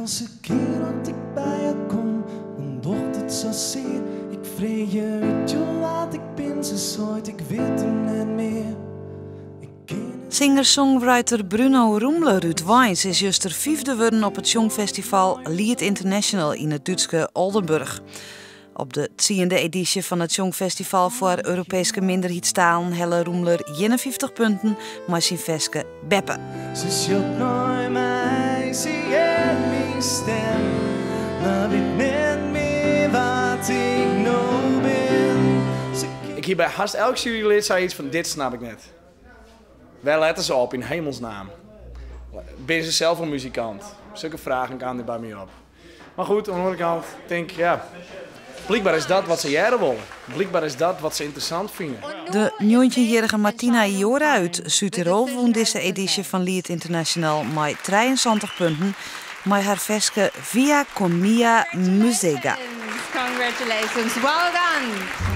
Als een keer dat ik bij je kom, dan docht het zo zeer. Ik vreeg je, weet je wat ik ben, ze zooit, ik weet het niet meer. Singer-songwriter Bruno Roemler uit Wijns is juist er 5e geworden op het Songfestival Lied International in het Duitse Oldenburg. Op de 10e editie van het Songfestival voor Europese minderheidstalen helle Roemler 51 punten, maar zijn veske Beppe. Ze sjot nooit mij, ze heeft mijn stem, maar weet niet meer wat ik nou ben. Ik hier bij haast elk jurylid zei iets van dit snap ik net. Waar letten ze op in hemelsnaam? Ben ze zelf een muzikant? Zulke vragen kan er bij mij op. Maar goed, aan de andere kant denk ik, ja, blijkbaar is dat wat ze jaren willen. Blijkbaar is dat wat ze interessant vinden. De 19-jarige Martina Iora uit Zuid-Tirol won deze editie van Lied International met 73 punten, met haar veske Via con mia musica. Congratulations, well done!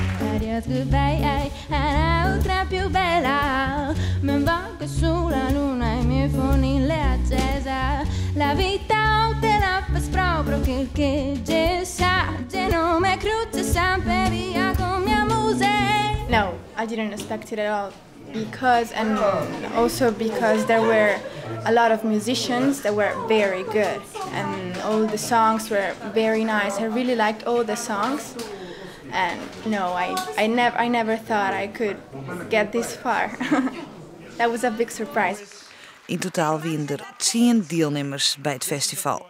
Un'altra più bella, me vado sulla luna e mi foni le accesa. La vita o te la fas proprio che già sa, non me cruce sempre via con mia musica. No, I didn't expect it at all. And also because there were a lot of musicians that were very good and all the songs were very nice. I really liked all the songs. And no, I never thought I could get this far. That was a big surprise. In totaal waren er 10 deelnemers bij het festival.